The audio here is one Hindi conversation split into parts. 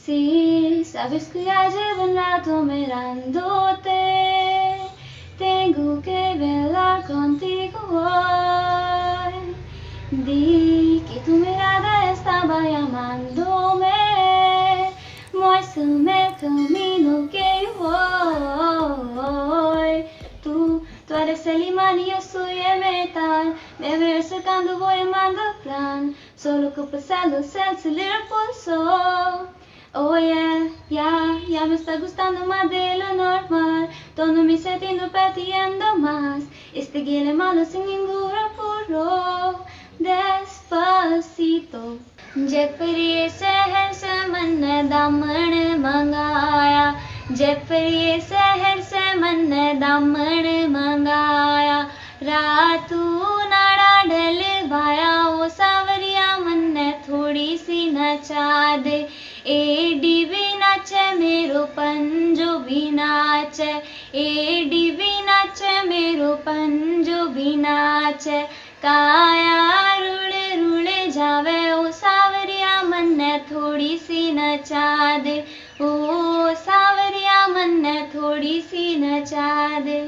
Sí, sabes que ya llevo un rato mirándote. Tengo que velar contigo hoy. Di que tu mirada estaba llamándome. Muéstrame el camino que yo voy. Tú eres el imán y yo soy el metal. Me voy acercando, voy llamando al plan. Solo que pasando el acelerar el pulso. Oh yeah, ya me está gustando más de lo normal. Todo me sentiendo pidiendo más. Este quiere malo sin ningún apuro. Despacito. Jeffrey शहर से मन दामन मंगाया. Jeffrey शहर से मन दामन मंगाया. रातू नाड़ा डलवाया. ओ सावरिया मन ने थोड़ी सी नचा दे. एडी भी नाचे मेरो पंजो भी नाचे. एडी भी नाचे मेरो पंजो भी नाचे. काया रुड़े रुड़े जावे. ओ सावरिया मन ने थोड़ी सी नचा दे. ओ सावरिया मन ने थोड़ी सी नचा दे.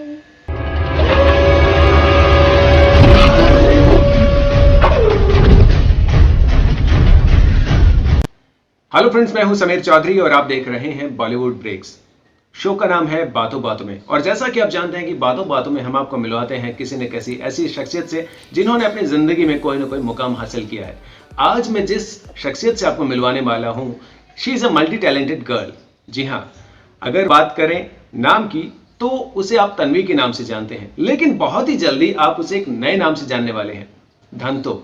हेलो फ्रेंड्स, मैं हूं समीर चौधरी और आप देख रहे हैं बॉलीवुड ब्रेक्स। शो का नाम है बातों बातों में। और जैसा कि आप जानते हैं कि बातों बातों में हम आपको मिलवाते हैं किसी न किसी ऐसी शख्सियत से जिन्होंने अपनी जिंदगी में कोई ना कोई मुकाम हासिल किया है। आज मैं जिस शख्सियत से आपको मिलवाने वाला हूं, she is a multi talented girl. जी हां, अगर बात करें नाम की तो उसे आप तन्वी के नाम से जानते हैं, लेकिन बहुत ही जल्दी आप उसे एक नए नाम से जानने वाले हैं, धंतो।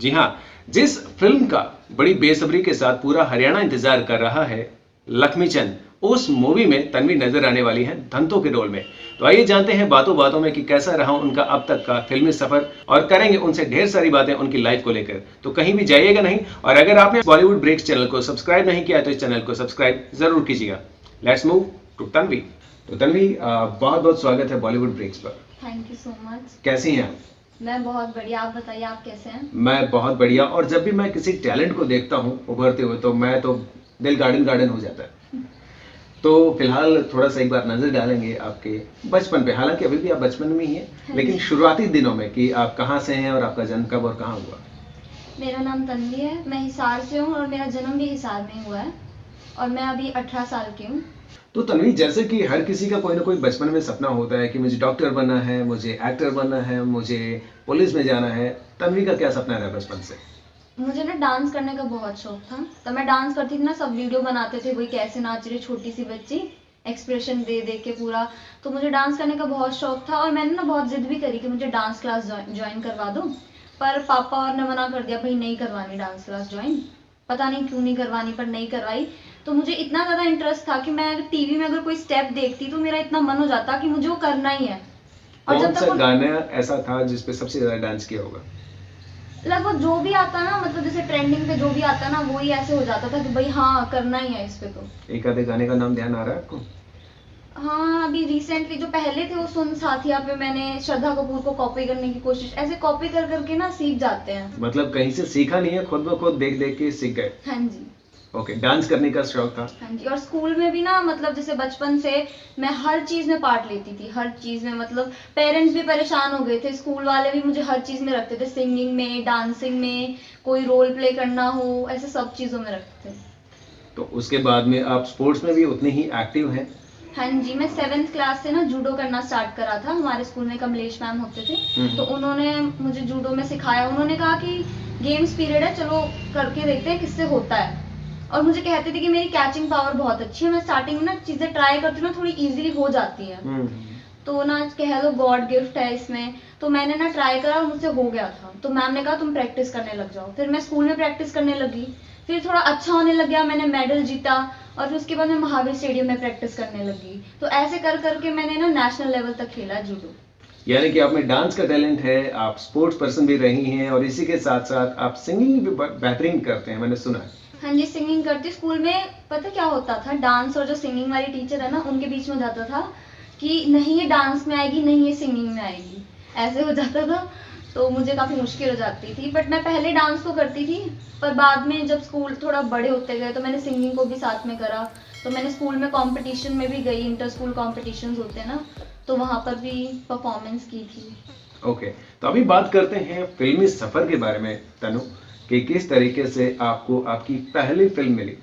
जी हां, जिस फिल्म का बड़ी बेसब्री के साथ पूरा हरियाणा इंतजार कर रहा है, लक्ष्मीचंद, उस मूवी में तन्वी नजर आने वाली है धंतो के रोल में। तो आइए जानते हैं बातों बातों में कि कैसा रहा उनका अब तक का फिल्मी सफर और करेंगे उनसे ढेर सारी बातें उनकी लाइफ को लेकर। तो कहीं भी जाइएगा नहीं, और अगर आपने बॉलीवुड ब्रेक्स चैनल को सब्सक्राइब नहीं किया तो इस चैनल को सब्सक्राइब जरूर कीजिएगा। Let's move to Tanvi. तो तन्वी, बहुत बहुत स्वागत है बॉलीवुड ब्रेक्स पर। Thank you so much. कैसी हैं आप? मैं बहुत बढ़िया, आप बताइए आप कैसे हैं? मैं बहुत बढ़िया। और जब भी मैं किसी टैलेंट को देखता हूँ उभरते हुए तो मैं तो दिल गार्डन गार्डन हो जाता है। तो फिलहाल थोड़ा सा एक बार नजर डालेंगे आपके बचपन पे। हालांकि अभी भी आप बचपन में ही हैं, लेकिन शुरुआती दिनों में कि आप कहाँ से हैं और आपका जन्म कब और कहाँ हुआ? मेरा नाम तन्वी है, मैं हिसार से हूँ और मेरा जन्म भी हिसार में हुआ है और मैं अभी 18 साल की हूँ। तो तन्वी, जैसे कि हर किसी का कोई ना कोई बचपन में सपना होता है कि मुझे डॉक्टर बनना है, मुझे एक्टर बनना है, मुझे पुलिस में जाना है। तन्वी का क्या सपना रहा बचपन से? मुझे ना डांस करने का बहुत शौक था। तो मैं डांस करती थी ना, सब वीडियो बनाते थे, वही कैसे नाच रही छोटी सी बच्ची, एक्सप्रेशन दे दे के पूरा। तो मुझे डांस करने का बहुत शौक था और मैंने ना बहुत जिद भी करी कि मुझे डांस क्लास ज्वाइन करवा दो। पर पापा और ने मना कर दिया, भाई नहीं करवानी डांस क्लास ज्वाइन। पता नहीं क्यों नहीं करवानी, पर नहीं करवाई। तो मुझे इतना ज़्यादा इंटरेस्ट था कि मैं टीवी में अगर कोई स्टेप देखती तो मेरा इतना मन हो जाता कि मुझे वो करना ही है। और जब तक गाना ऐसा था जिसपे सबसे ज्यादा डांस किया होगा? लगभग जो भी आता है ना, मतलब जैसे ट्रेंडिंग पे जो भी आता है ना, वो ही ऐसे हो जाता था कि भाई हाँ करना ही है इस पे। तो एक आधे गाने का नाम ध्यान आ रहा है आपको? हाँ, अभी रिसेंटली जो पहले थे वो सुन साथिया पे मैंने श्रद्धा कपूर को कॉपी करने की कोशिश, ऐसे कॉपी कर करके ना सीख जाते हैं। मतलब कहीं से सीखा नहीं है, खुद ब खुद देख देख के सीख गए? हाँ जी। ओके, डांस करने का शौक था? हाँ जी। और स्कूल में भी ना, मतलब जैसे बचपन से मैं हर चीज में पार्ट लेती थी, हर चीज में। मतलब पेरेंट्स भी परेशान हो गए थे, स्कूल वाले भी मुझे हर चीज में रखते थे, सिंगिंग में, डांसिंग में, कोई रोल प्ले करना हो, ऐसे सब चीजों में रखते थे। तो उसके बाद में आप स्पोर्ट्स में भी उतने ही एक्टिव हैं? हाँ जी, मैं 7th क्लास से ना जूडो करना स्टार्ट करा था। हमारे स्कूल में कमलेश मैम होते थे, तो उन्होंने मुझे जूडो में सिखाया। उन्होंने कहा कि गेम्स पीरियड है, चलो करके देखते हैं किससे होता है। और मुझे कहते थे कि मेरी कैचिंग पावर बहुत अच्छी है, मैं स्टार्टिंग में ना चीजें ट्राई करती हूँ ना, थोड़ी इजीली हो जाती है। तो ना कह लो गॉड गिफ्ट है इसमें। तो मैंने ना ट्राई करा और मुझसे हो गया था। तो मैम ने कहा तुम प्रैक्टिस करने लग जाओ। फिर मैं स्कूल में प्रैक्टिस करने लगी, फिर थोड़ा अच्छा होने लग गया, मैंने मेडल जीता। और फिर उसके बाद मैं महावीर स्टेडियम में प्रैक्टिस करने लगी। तो ऐसे कर करके मैंने ना नेशनल लेवल तक खेला जूडो। यानी कि आप में डांस का टैलेंट है, आप स्पोर्ट्स पर्सन भी रही हैं, और इसी के साथ साथ आप सिंगिंग भी बेहतरीन करते हैं, मैंने सुना है। हाँ जी, सिंगिंग करती। स्कूल में पता क्या होता था, डांस और जो सिंगिंग वाली टीचर है ना, उनके बीच में जाता था कि नहीं ये डांस में आएगी, नहीं ये सिंगिंग में आएगी, ऐसे हो जाता था। तो मुझे काफ़ी मुश्किल हो जाती थी। बट मैं पहले डांस तो करती थी, पर बाद में जब स्कूल थोड़ा बड़े होते गए तो मैंने सिंगिंग को भी साथ में करा। तो मैंने स्कूल में कंपटीशन में भी गई, इंटर स्कूल कॉम्पिटिशन्स होते हैं ना, तो वहाँ पर भी परफॉर्मेंस की थी। ओके, तो अभी बात करते हैं फिल्मी सफर के बारे में तनु, कि किस तरीके से आपको आपकी पहली फिल्म मिली।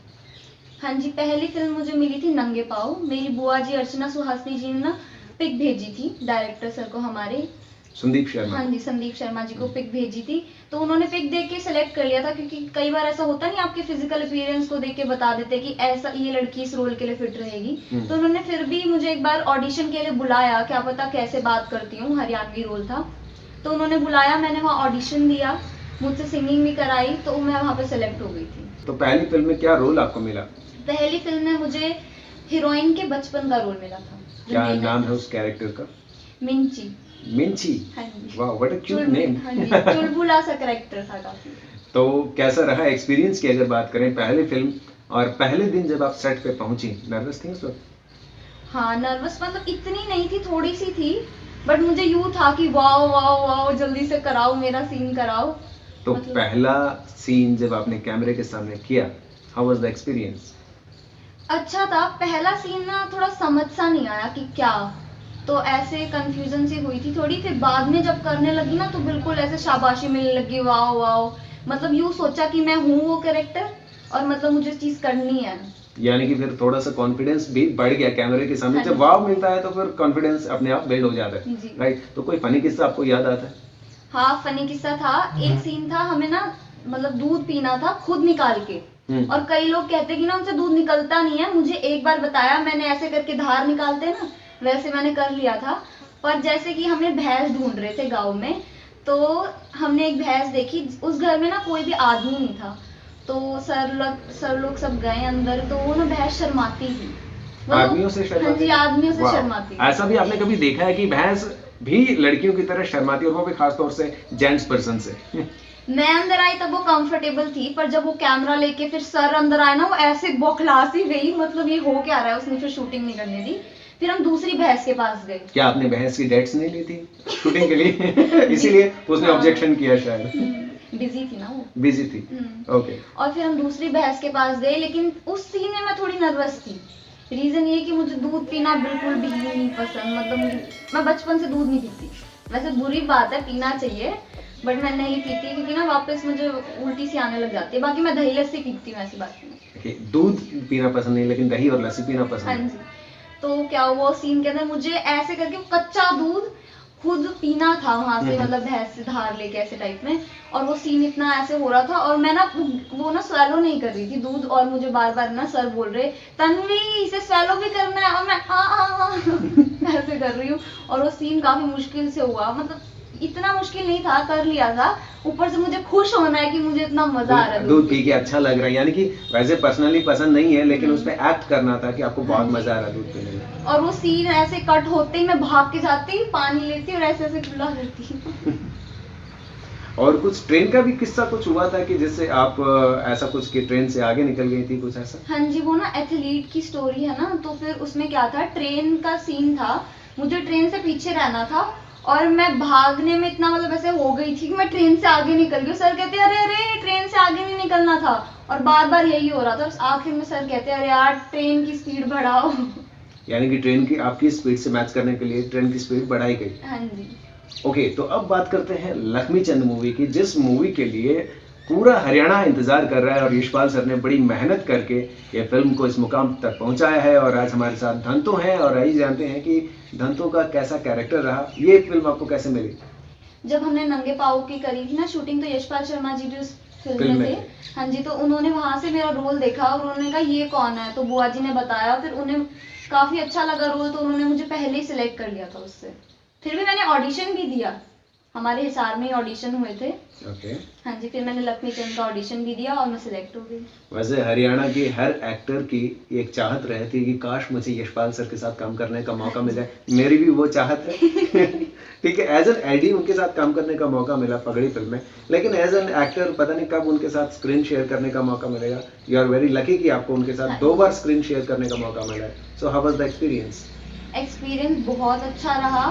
हाँ जी, पहली फिल्म मुझे मिली थी नंगे पाँव। मेरी बुआ जी अर्चना सुहासनी जी ने ना पिक भेजी थी डायरेक्टर सर को हमारे। संदीप शर्मा। हाँ जी, संदीप शर्मा जी को पिक भेजी थी। तो उन्होंने पिक देख के सिलेक्ट कर लिया था, क्योंकि कई बार ऐसा होता नहीं, आपके फिजिकल अपीयरेंस को देख के बता देते कि ऐसा ये लड़की इस रोल के लिए फिट रहेगी। तो उन्होंने फिर भी मुझे एक बार ऑडिशन के लिए बुलाया, क्या पता कैसे बात करती हूँ, हरियाणवी रोल था। तो उन्होंने बुलाया, मैंने वहाँ ऑडिशन दिया, मुझसे सिंगिंग भी कराई, तो मैं वहाँ पे सेलेक्ट हो गई थी। तो पहली फिल्म में क्या रोल आपको मिला? पहली फिल्म में मुझे हीरोइन के बचपन का रोल मिला था। क्या नाम है उस कैरेक्टर का? मिंची। मिंची। हाँ जी। वाह, व्हाट अ क्यूट नेम। हाँ जी, चुलबुला सा कैरेक्टर था काफी। तो कैसा रहा एक्सपीरियंस की अगर बात करें पहली फिल्म और पहले दिन जब आप सेट पे पहुंची, नर्वस थी उस वक्त? हाँ, नर्वस मतलब इतनी नहीं थी, थोड़ी सी थी, बट मुझे यूं था कि वाओ वाओ वाओ, जल्दी से कराओ, मेरा सीन कराओ। तो पहला सीन जब आपने कैमरे के सामने किया, हाउ वाज द एक्सपीरियंस? अच्छा था। पहला सीन ना थोड़ा समझ सा नहीं आया कि क्या, तो ऐसे कंफ्यूजन सी हुई थी थोड़ी। फिर बाद में जब करने लगी ना, तो बिल्कुल ऐसे शाबाशी मिलने लगी, वाओ वाओ। मतलब यूं सोचा कि मैं हूँ वो कैरेक्टर, और मतलब मुझे चीज करनी है। यानी कि फिर थोड़ा सा कॉन्फिडेंस भी बढ़ गया कैमरे के सामने। हाँ जब जी। वाव मिलता है तो फिर कॉन्फिडेंस अपने आप बिल्ड हो जाता है, जी। राइट? तो कोई फनी किस्सा आपको याद आता है? हाँ, फनी किस्सा था। एक सीन था, हमें ना मतलब दूध पीना था खुद निकाल के। और कई लोग कहते हैं कि ना उनसे दूध निकलता नहीं है। मुझे एक बार बताया, मैंने ऐसे करके धार निकालते हैं ना, वैसे मैंने कर लिया था। पर जैसे कि हमें भैंस ढूंढ रहे थे गांव में, तो हमने एक भैंस देखी। उस घर में ना कोई भी आदमी नहीं था, तो सर लोग सब गए अंदर, तो वो ना भैंस शर्माती थी। आदमियों से शर्माती? हाँ जी, आदमियों से वाह। शर्माती। ऐसा भी आपने कभी देखा है कि भैंस भी लड़कियों की तरह शर्माती है, और वो भी खासतौर से जेंट्स पर्सन से? मैं अंदर आई तब वो कंफर्टेबल थी, पर जब वो कैमरा लेके फिर सर अंदर आए ना, वो ऐसे बौखला सी गई, मतलब ये हो क्या रहा है। उसने फिर शूटिंग नहीं करने दी। फिर हम दूसरी भैंस के पास गए। क्या आपने भैंस की डेट्स नहीं ली थी शूटिंग के लिए? इसीलिए उसने ऑब्जेक्शन किया शायद। बिजी थी ना वो। बिजी थी, ओके। और फिर हम दूसरी भैंस के पास गए, लेकिन उस सीन में मैं थोड़ी नर्वस थी। रीजन ये कि मुझे दूध पीना बिल्कुल भी नहीं पसंद। मतलब मैं बचपन से दूध नहीं पीती। वैसे बुरी बात है, पीना चाहिए, बट मैं नहीं पीती, क्योंकि ना वापस मुझे उल्टी सी आने लग जाती है। बाकी मैं दही लस्सी पीती हूँ, ऐसी बात नहीं। दूध पीना पसंद नहीं, लेकिन दही और लस्सी पीना पसंद हाँ है। जी। तो क्या वो सीन के अंदर मुझे ऐसे करके कच्चा दूध खुद पीना था वहां से, मतलब भैंस से धार लेके ऐसे टाइप में। और वो सीन इतना ऐसे हो रहा था, और मैं ना वो ना स्वेलो नहीं कर रही थी दूध, और मुझे बार बार ना सर बोल रहे, तन्वी इसे स्वेलो भी करना है, और मैं ऐसे कर रही हूँ। और वो सीन काफी मुश्किल से हुआ, मतलब इतना मुश्किल नहीं था, कर लिया था। ऊपर से मुझे खुश होना है कि मुझे इतना मजा आ रहा है दूध पी के अच्छा लग रहा है, यानी कि वैसे पर्सनली पसंद नहीं है, लेकिन उस पे एक्ट करना था कि आपको बहुत मजा आ रहा है दूध पीने में। और वो सीन ऐसे कट होते ही मैं भाग के जाती, पानी लेती और ऐसे ऐसे खुला करती। और कुछ ट्रेन का भी किस्सा कुछ हुआ था कि जिससे आप ऐसा कुछ कि ट्रेन से आगे निकल गई थी, कुछ ऐसा? हाँ जी, वो ना एथलीट की स्टोरी है ना, तो फिर उसमें क्या था, ट्रेन का सीन था। मुझे ट्रेन से पीछे रहना था, और मैं भागने में इतना मतलब ऐसे हो गई थी कि मैं ट्रेन से आगे निकल गई। सर कहते अरे अरे ट्रेन से आगे नहीं निकलना था, और बार बार यही हो रहा था। आखिर में सर कहते अरे यार ट्रेन की स्पीड बढ़ाओ। यानी कि ट्रेन की आपकी स्पीड से मैच करने के लिए ट्रेन की स्पीड बढ़ाई गई। हाँ जी। ओके, तो अब बात करते हैं लक्ष्मी चंद मूवी की, जिस मूवी के लिए पूरा हरियाणा इंतजार कर रहा है, और यशपाल सर ने बड़ी मेहनत करके ये फिल्म को इस मुकाम तक पहुंचाया है। और आज हमारे साथ धंतो हैं, और आइए जानते हैं कि धंतो का कैसा कैरेक्टर रहा। ये फिल्म आपको कैसे मिली? जब हमने नंगे पाँव की करी थी ना शूटिंग, तो यशपाल शर्मा जी भी उस फिल्म में थे। हाँ जी, तो उन्होंने वहां से मेरा रोल देखा, और उन्होंने कहा ये कौन है, तो बुआ जी ने बताया। फिर उन्हें काफी अच्छा लगा रोल, तो उन्होंने मुझे पहले ही सिलेक्ट कर लिया था उससे। फिर भी मैंने ऑडिशन भी दिया, हमारे हिसार में ही ऑडिशन हुए थे। ओके। हाँ जी, फिर मैंने लक्ष्मी चंद का ऑडिशन भी दिया, और मैं सिलेक्ट हो गई। वैसे हरियाणा की हर एक्टर की एक चाहत रहती है कि काश मुझे यशपाल सर के साथ काम करने का मौका मिल जाए। मेरी भी वो चाहत है। ठीक है, एज एन एडी उनके साथ काम करने का मौका मिला पगड़ी फिल्म में, लेकिन एज एन एक्टर पता नहीं कब उनके साथ स्क्रीन शेयर करने का मौका मिलेगा। यू आर वेरी लकी कि आपको उनके साथ 2 बार स्क्रीन शेयर करने का मौका मिला है। So how was the experience? Experience बहुत अच्छा रहा।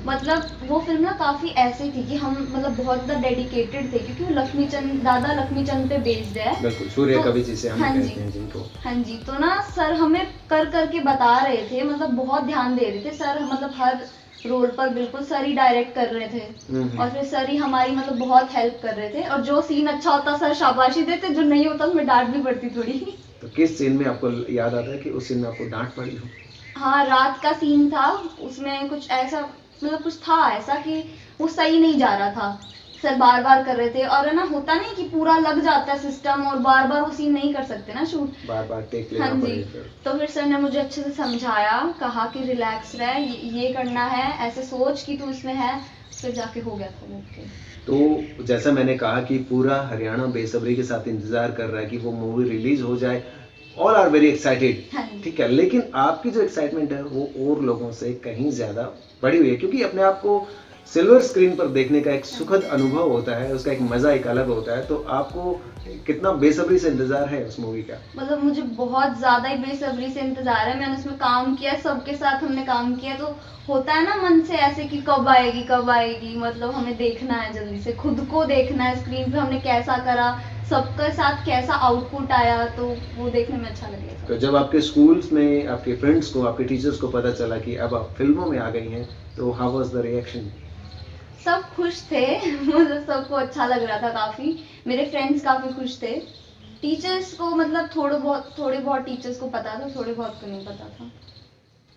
मतलब वो फिल्म ना काफ़ी ऐसी थी कि हम मतलब बहुत ज़्यादा डेडिकेटेड थे, क्योंकि वो दादा लक्ष्मीचंद पे बेस्ड है। बिल्कुल, सूर्य तो कवि जिसे हम हाँ जी, कहते हैं जिनको। हाँ जी, तो ना सर हमें कर करके बता रहे थे, मतलब बहुत ध्यान दे रहे थे सर, मतलब हर रोल पर बिल्कुल सर ही डायरेक्ट कर रहे थे। और फिर सर ही हमारी मतलब बहुत हेल्प कर रहे थे, और जो सीन अच्छा होता सर शाबाशी देते, जो नहीं होता उसमें डांट भी पड़ती थोड़ी। तो किस सीन में आपको याद आता है कि उस सीन में आपको डांट पड़ी हो? हाँ, रात का सीन था, उसमें कुछ ऐसा मतलब कुछ था ऐसा कि वो सही नहीं जा रहा था, सर बार बार कर रहे थे, और है ना होता नहीं कि पूरा लग जाता है सिस्टम और बार बार वो सीन नहीं कर सकते ना शूट। बार बार टेक हाँ लेना जी, पड़े फिर। तो फिर सर ने मुझे अच्छे से समझाया, कहा कि रिलैक्स रह, ये करना है, ऐसे सोच कि तू इसमें है, फिर जाके हो गया था ओके। तो जैसा मैंने कहा कि पूरा हरियाणा बेसब्री के साथ इंतजार कर रहा है कि वो मूवी रिलीज हो जाए, ऑल आर वेरी एक्साइटेड, हाँ जी। ठीक है, लेकिन आपकी जो एक्साइटमेंट है वो और लोगों से कहीं ज्यादा बढ़ी हुई है, क्योंकि अपने आप को सिल्वर स्क्रीन पर देखने का एक सुखद अनुभव होता है, उसका एक मजा एक अलग होता है। तो आपको कितना बेसब्री से इंतजार है उस मूवी का? मतलब मुझे बहुत ज्यादा ही बेसब्री से इंतजार है, मैंने उसमें काम किया, सबके साथ हमने काम किया, तो होता है ना मन से ऐसे कि कब आएगी कब आएगी, मतलब हमें देखना है जल्दी से, खुद को देखना है स्क्रीन पे हमने कैसा करा, सबके साथ कैसा आउटपुट आया, तो वो देखने में अच्छा लगेगा। तो जब आपके स्कूल्स में आपके फ्रेंड्स को, आपके टीचर्स को पता चला कि अब आप फिल्मों में आ गई हैं, तो हाउ वाज द रिएक्शन? सब खुश थे मतलब सबको अच्छा लग रहा था काफी, मेरे फ्रेंड्स काफी खुश थे। टीचर्स को मतलब थोड़े बहुत टीचर्स को पता था, थोड़े बहुत को नहीं पता था।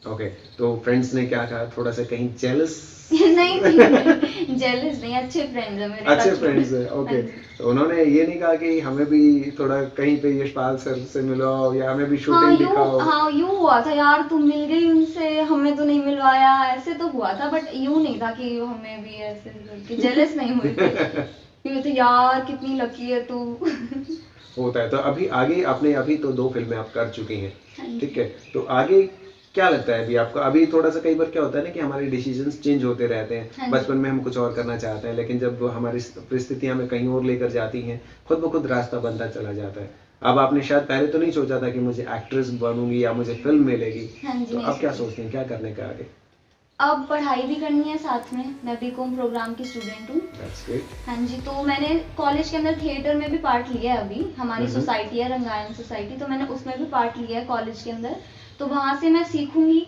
ओके, तो फ्रेंड्स ने क्या कहा? थोड़ा सा कहीं जेलस? नहीं नहीं, जेलस नहीं, अच्छे फ्रेंड्स हैं मेरे। अच्छे फ्रेंड्स हैं, ओके। तो उन्होंने ये नहीं कहा कि हमें भी थोड़ा कहीं पे यशपाल सर से मिलवाओ या हमें भी शूटिंग दिखाओ? हाँ यूं हुआ था यार, तुम मिल गई उनसे, हमें तो नहीं मिलवाया, ऐसे तो हुआ था, बट यूं नहीं था कि हमें भी ऐसे करके जेलस नहीं हुए थे। क्योंकि तो यार कितनी लकी है तू। होता है। तो अभी आगे आपने अभी तो 2 फिल्में आप कर चुकी हैं, हाँ जी। ठीक है, तो आगे क्या लगता है अभी आपको? अभी थोड़ा सा कई बार क्या होता है ना कि हमारे डिसीजंस चेंज होते रहते हाँ हैं, जी। बचपन में हम कुछ और करना चाहते हैं, लेकिन जब हमारी परिस्थितियां हमें कहीं और लेकर जाती हैं, खुद ब खुद रास्ता बनता चला जाता है। अब आपने शायद पहले तो नहीं सोचा था कि मुझे एक्ट्रेस बनूंगी या मुझे फिल्म मिलेगी, हाँ जी, तो नहीं अब क्या सोचा। सोचते हैं, क्या करने का आगे? अब पढ़ाई भी करनी है साथ में, मैं बीकॉम प्रोग्राम की स्टूडेंट हूँ। That's great. हाँ जी, तो मैंने कॉलेज के अंदर थिएटर में भी पार्ट लिया है, अभी हमारी हम्म। सोसाइटी है रंगायन सोसाइटी, तो मैंने उसमें भी पार्ट लिया है कॉलेज के अंदर, तो वहाँ से मैं सीखूंगी,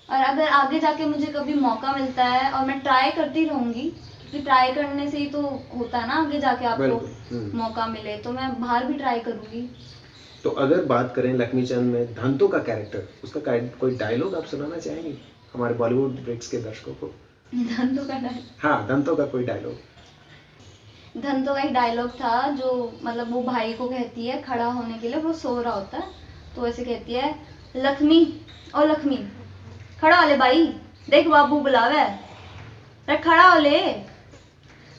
और अगर आगे जाके मुझे कभी मौका मिलता है, और मैं ट्राई करती रहूंगी, क्योंकि ट्राई करने से ही तो होता है ना आगे जाके आपको बिल्कुल। मौका मिले, तो मैं बाहर भी ट्राई करूंगी। तो अगर बात करें लक्ष्मीचंद में धंतो का कैरेक्टर, उसका कोई डायलॉग आप सुनाना चाहेंगे हमारे बॉलीवुड ब्रेक्स के दर्शकों को? धंधों का डायलॉग, हाँ, धंतो का कोई डायलॉग। धंधों का एक डायलॉग था, जो मतलब वो भाई को कहती है खड़ा होने के लिए, वो सो रहा होता है, तो ऐसे कहती है, लक्ष्मी ओ लक्ष्मी खड़ा हो ले भाई, देख बाबू बुलावे, अरे खड़ा हो ले,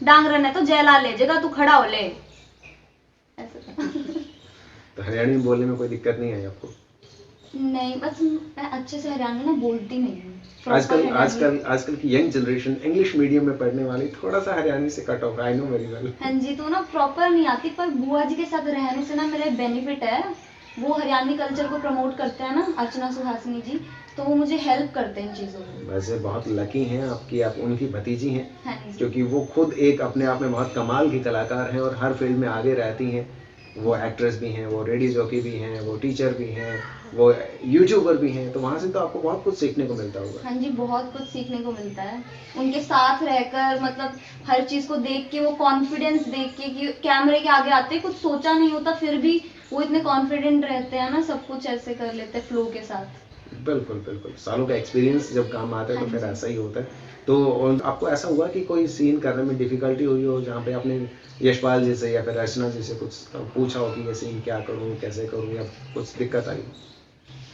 डांगरन है तो जयला ले जगह, तू खड़ा हो ले, ऐसा था। तो हरियाणी में बोलने में कोई दिक्कत नहीं आई आपको? नहीं, बस मैं अच्छे से हरियाणवी ना बोलती नहीं हूँ। आजकल Proper आजकल हरियाणवी। आजकल की यंग जनरेशन इंग्लिश मीडियम में पढ़ने वाली थोड़ा सा हरियाणवी से cut off, I know very well. हाँ जी, तो ना प्रॉपर नहीं आती, पर बुआ जी के साथ रहने से ना मेरा बेनिफिट है, वो हरियाणवी कल्चर को प्रमोट करते हैं ना, अर्चना सुहासिनी जी, तो वो मुझे हेल्प करते हैं इन चीज़ों में। वैसे बहुत लकी हैं आपकी, आप उनकी भतीजी हैं, हाँ जी। क्योंकि वो खुद एक अपने आप में बहुत कमाल की कलाकार हैं और हर फील्ड में आगे रहती हैं। वो एक्ट्रेस भी हैं, वो रेडियो जॉकी भी हैं, वो टीचर भी हैं, वो यूट्यूबर भी हैं, तो वहाँ से तो आपको बहुत कुछ सीखने को मिलता होगा। हाँ जी, बहुत कुछ सीखने को मिलता है उनके साथ रहकर, मतलब हर चीज़ को देख के, वो कॉन्फिडेंस देख के कि कैमरे के आगे आते कुछ सोचा नहीं होता, फिर भी वो इतने कॉन्फिडेंट रहते हैं ना, सब कुछ ऐसे कर लेते हैं फ्लो के साथ। बिल्कुल बिल्कुल, सालों का एक्सपीरियंस जब काम आता है तो हाँ फिर जी। ऐसा ही होता है। तो आपको ऐसा हुआ कि कोई सीन करने में डिफिकल्टी हुई हो जहाँ पे आपने यशपाल जी से या फिर अर्चना जी से कुछ पूछा हो कि ये सीन क्या करूँ, कैसे करूँ, या कुछ दिक्कत आई?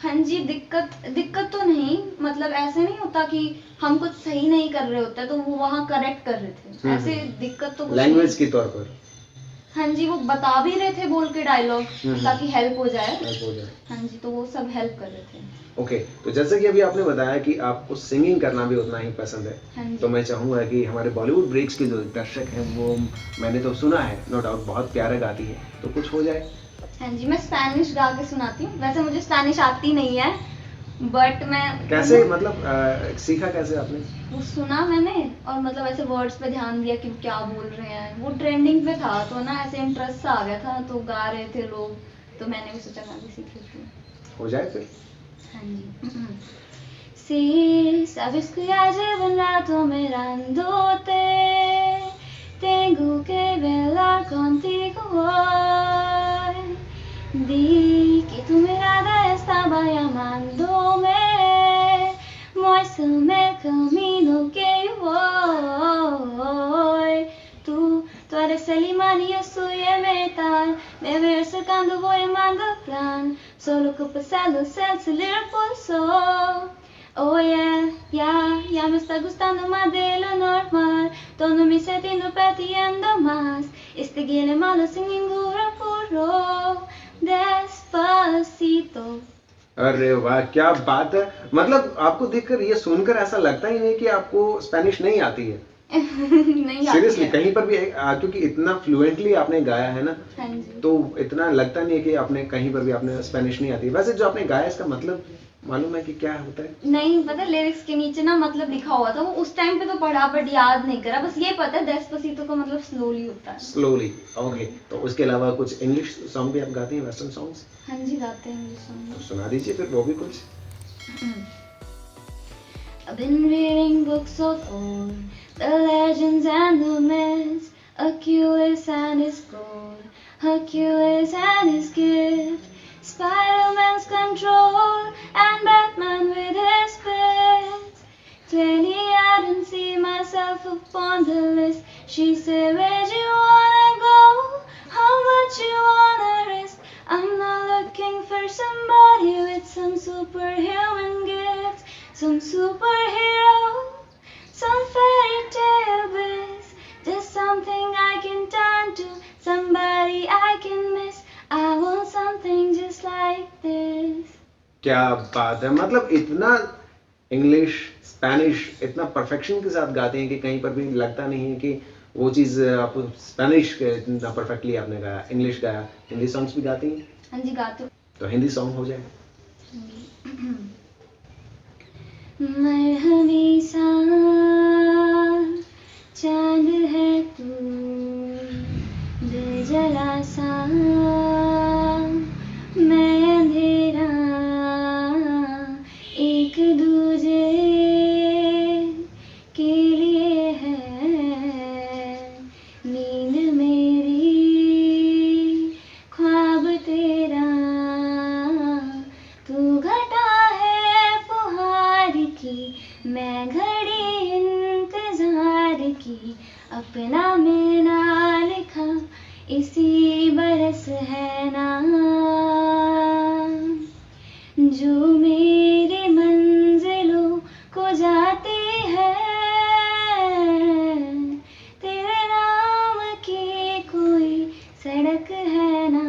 हाँ जी, दिक्कत तो नहीं, मतलब ऐसे नहीं होता कि हम कुछ सही नहीं कर रहे होते तो वो वहाँ करेक्ट कर रहे थे, ऐसे दिक्कत तो कुछ लैंग्वेज नहीं। के तौर पर? हाँ जी, वो बता भी रहे थे बोल के डायलॉग, ताकि हेल्प हो जाए। हेल्प हो जाए। हाँ जी, तो वो सब हेल्प कर रहे थे। ओके, तो जैसे कि अभी आपने बताया कि आपको सिंगिंग करना भी उतना ही पसंद हाँ है, जी। तो मैं चाहूँगा कि हमारे बॉलीवुड ब्रेक्स के जो दर्शक हैं वो, मैंने तो सुना है नो डाउट बहुत प्यारा गाती है, तो कुछ हो जाए। हाँ जी, मैं स्पेनिश गा के सुनाती हूँ, वैसे मुझे स्पेनिश आती नहीं है, बट मैं कैसे मतलब सीखा कैसे आपने? वो सुना मैंने और मतलब ऐसे वर्ड्स पे ध्यान दिया कि क्या बोल रहे हैं, वो ट्रेंडिंग पे था तो ना ऐसे इंटरेस्ट आ गया था, तो गा रहे थे लोग, तो मैंने भी सोचा मैं भी सीख लेती हूँ। हो जाए फिर। हाँ जी। Si sabes que ya llevo un rato mirándote, tengo que velar contigo hoy. Di que tu mirada estaba llamándome, muéstrame el camino que yo voy. Tú eres el imán y yo soy el metal, me voy acercando, voy llamando el plan, solo que pasarlo es el salir el pulso. Oh yeah, ya me está gustando más de lo normal, todo mi sentido pidiendo más, este quiere malo sin ningún apuro, despacito. अरे वाह क्या बात है, मतलब आपको देखकर ये सुनकर ऐसा लगता ही नहीं कि आपको स्पेनिश नहीं आती है। नहीं आती सीरियसली है। कहीं पर भी क्योंकि इतना फ्लुएंटली आपने गाया है ना, हाँ जी। तो इतना लगता नहीं है कि आपने कहीं पर भी आपने स्पेनिश नहीं आती है। वैसे जो आपने गाया इसका मतलब मालूम है कि क्या होता है? नहीं पता, लिरिक्स के नीचे ना मतलब लिखा हुआ था, वो उस टाइम पे तो पढ़ा बट याद नहीं करा, बस ये पता है डेस्पासितो का मतलब स्लोली होता है। Slowly, okay. तो उसके अलावा कुछ इंग्लिश सॉन्ग भी आप गाती हैं, वेस्टर्न सॉन्ग्स? हाँ जी गाते हैं इंग्लिश सॉन्ग। तो सुना दीजिए फिर वो भी कुछ। I've been reading books of old, the legends and the myths, Achilles and his gold, Hercules and his gift, Spider-Man's control, and Batman with his spits. Clearly I didn't see myself upon the list. She said, where'd you wanna go? How much you wanna risk? I'm not looking for somebody with some superhuman gifts, some superhero, some fairy tale bliss, just something I can turn to, somebody I can miss. I want something just like this. क्या बात है, मतलब इतना इंग्लिश स्पेनिश इतना परफेक्शन के साथ गाते हैं कि कहीं पर भी लगता नहीं है कि वो चीज आप स्पेनिश इतना परफेक्टली आपने गाया, इंग्लिश गाया। हिंदी सॉन्ग्स भी गाती हैं? हाँ जी गाते हो। तो हिंदी सॉन्ग हो जाए। मरहमी सा चांद है तू, दिल जला सा मैं अंधेरा, एक दूजे के लिए है नींद मेरी, ख्वाब तेरा, तू घटा है फुहार की, मैं घड़ी इंतजार की, अपना में ना लिखा इसी बरस है ना, जो मेरी मंजिलों को जाती है, तेरे नाम की कोई सड़क है ना,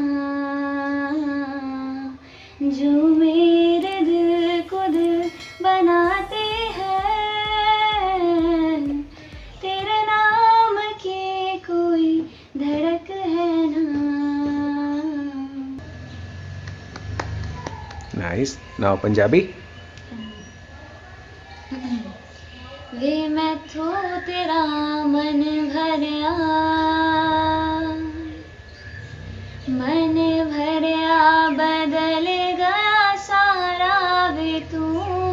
जो मेरे दिल को दिल बनाती है, तेरे नाम की कोई धड़क है ना। नाइस। नाउ पंजाबी। वे मैं तो तेरा मन भरिया, मन भरिया बदल गया सारा, वे तू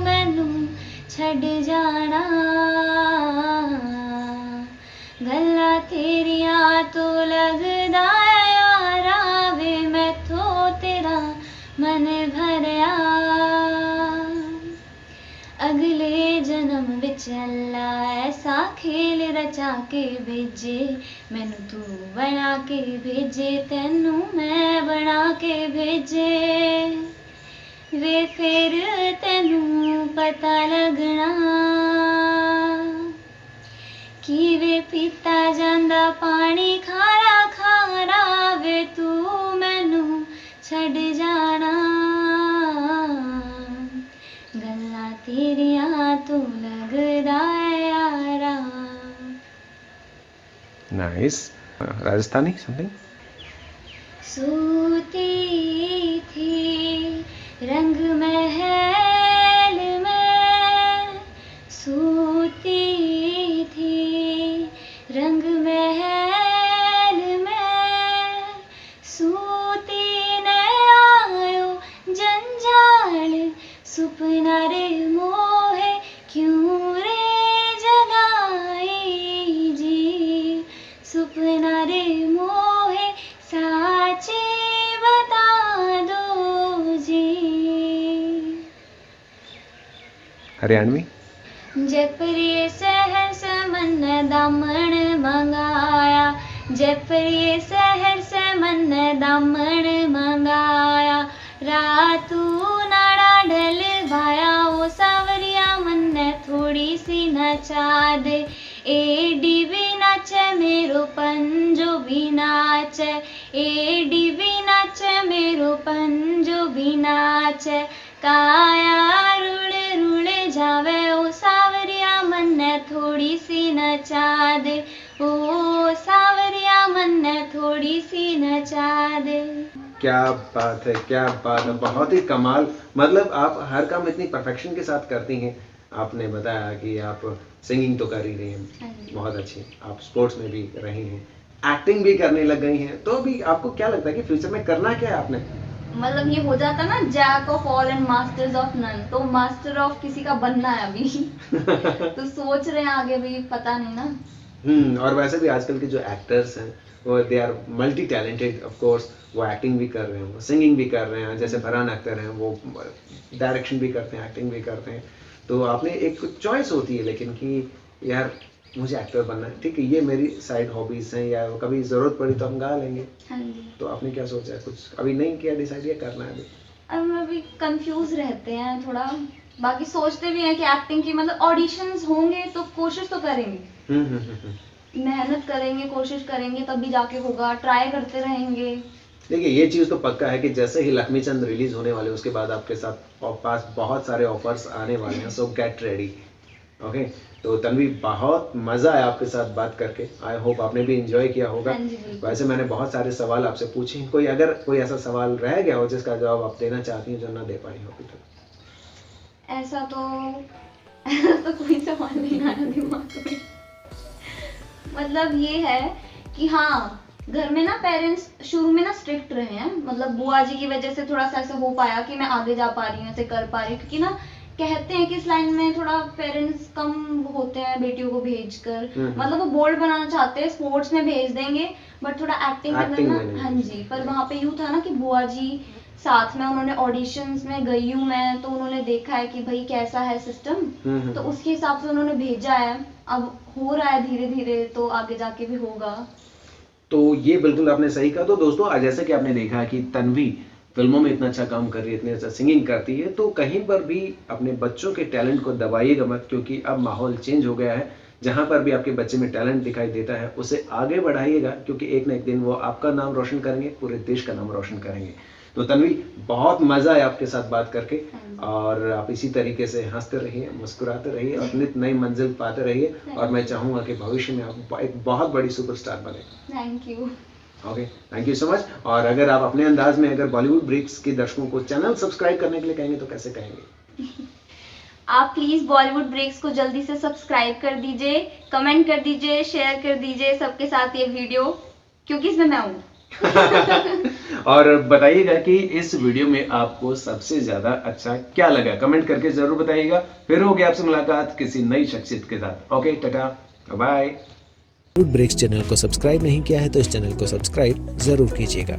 मैनू छड़ जाना, गल्ला तेरिया तो लगदा यारा, वे मैं तो तेरा मन भरिया, अगले जन्म विच अल्लाह ऐसा खेल रचा के भेजे, मैनू तू बना के भेजे, तेनू मैं बना के भेजे, वे फिर तेनू पता लगना कि वे पीता जांदा पानी खारा खारा, वे तू मैनू छड़ जाना, गल्ला तेरिया तो लगदा यारा। नाइस। राजस्थानी समथिंग। सोती थी रंग महल नाल सुपना रे मोहे क्यों रे जगाए जी, सुपना रे मोहे साचे बता दो जी। हरियाणवी। जयप्रिय शहर से मन दामन मंगाया, जयप्रिय शहर से मन दामन मंगाया, रातू नाड़ा ढल भाया ओ सावरिया मन थोड़ी सी नचा दे, एडी भी नाच मेरो पंजो भी नाच, एडी भी नाच मेरो पंजो भी नाच, काया रुड़ रुड़ जावे ओ सावरिया मन थोड़ी सी नचा दे, ओ सावरिया मन थोड़ी सी नचा दे। क्या बात है, क्या बात है, बहुत ही कमाल। मतलब आप हर काम इतनी परफेक्शन के साथ करती हैं। आपने बताया कि आप सिंगिंग तो कर ही रही हैं, बहुत अच्छी, आप स्पोर्ट्स में भी रही हैं, एक्टिंग भी करने लग गई हैं, तो भी आपको क्या लगता है कि फ्यूचर में करना क्या है आपने? मतलब ये हो जाता ना, jack of all and masters of none, तो मास्टर ऑफ किसी का बनना है अभी तो सोच रहे हैं आगे भी, पता नहीं ना। और वैसे भी आजकल के जो एक्टर्स हैं वो they are multi talented, of course वो एक्टिंग भी कर रहे हैं, वो सिंगिंग भी कर रहे हैं, जैसे फरहान अख्तर हैं वो डायरेक्शन भी करते हैं, एक्टिंग भी करते हैं। तो आपने एक चॉइस होती है लेकिन कि यार मुझे एक्टर बनना है, ठीक है, ये मेरी साइड हॉबीज हैं, या कभी जरूरत पड़ी तो हम गा लेंगे। हाँ जी। तो आपने क्या सोचा है, कुछ अभी नहीं किया, डिसाइड या करना है अभी? हम अभी कंफ्यूज रहते हैं थोड़ा, बाकी सोचते भी हैं कि एक्टिंग की मतलब ऑडिशंस होंगे तो कोशिश तो करेंगे, मेहनत करेंगे, कोशिश करेंगे, तभी जाके होगा, ट्राई करते रहेंगे। देखिए ये चीज़ तो पक्का है कि जैसे ही लक्ष्मी चंद रिलीज होने वाले उसके बाद आपके साथ पास बहुत सारे ऑफर्स आने वाले हैं, सो गेट रेडी। ओके, तो तन्वी बहुत मज़ा आया आपके साथ बात करके, आई होप आपने भी एंजॉय किया होगा। वैसे मैंने बहुत सारे सवाल आपसे पूछे, कोई ऐसा सवाल रह गया हो जिसका जवाब आप देना चाहती हैं जो ना दे पाई हो अभी तक? ऐसा तो कोई सवाल नहीं आया दिमाग में। मतलब ये है कि हाँ, घर में ना पेरेंट्स शुरू में ना स्ट्रिक्ट रहे हैं, मतलब बुआ जी की वजह से थोड़ा सा ऐसा हो पाया कि मैं आगे जा पा रही हूँ, ऐसे कर पा रही हूँ, क्योंकि ना कहते हैं कि इस लाइन में थोड़ा पेरेंट्स कम होते हैं बेटियों को भेजकर, मतलब वो बोल्ड बनाना चाहते हैं, स्पोर्ट्स में भेज देंगे बट थोड़ा एक्टिंग करना। हाँ जी, पर वहाँ पे यूँ था ना कि बुआ जी साथ में, उन्होंने ऑडिशंस में गई हूँ मैं, तो उन्होंने देखा है कि भाई कैसा है सिस्टम, तो उसके हिसाब से उन्होंने भेजा है। अब हो रहा है धीरे धीरे, तो आगे जाके भी होगा। तो ये बिल्कुल आपने सही कहा। तो दोस्तों आज जैसे कि आपने देखा कि तन्वी फिल्मों में इतना अच्छा काम कर रही है, इतनी अच्छा सिंगिंग करती है, तो कहीं पर भी अपने बच्चों के टैलेंट को दबाइएगा मत, क्योंकि अब माहौल चेंज हो गया है। जहां पर भी आपके बच्चे में टैलेंट दिखाई देता है उसे आगे बढ़ाइएगा, क्योंकि एक ना एक दिन वो आपका नाम रोशन करेंगे, पूरे देश का नाम रोशन करेंगे। तो तन्वी बहुत मजा आया आपके साथ बात करके, और आप इसी तरीके से हंसते रहिए, मुस्कुराते रहिए और नित नई मंजिल पाते रहिए, और मैं चाहूंगा कि भविष्य में आप एक बहुत बड़ी सुपरस्टार बने। Thank you. Okay, thank you so much. और अगर आप अपने अंदाज में अगर बॉलीवुड ब्रेक्स के दर्शकों को चैनल सब्सक्राइब करने के लिए कहेंगे तो कैसे कहेंगे? आप प्लीज बॉलीवुड ब्रेक्स को जल्दी से सब्सक्राइब कर दीजिए, कमेंट कर दीजिए, शेयर कर दीजिए सबके साथ ये वीडियो, क्योंकि इसमें मैं हूँ। और बताइएगा कि इस वीडियो में आपको सबसे ज्यादा अच्छा क्या लगा, कमेंट करके जरूर बताइएगा। फिर होगी आपसे मुलाकात किसी नई शख्सियत के साथ। Okay, tata, bye. Bollywood breaks channel को सब्सक्राइब नहीं किया है तो इस चैनल को सब्सक्राइब जरूर कीजिएगा।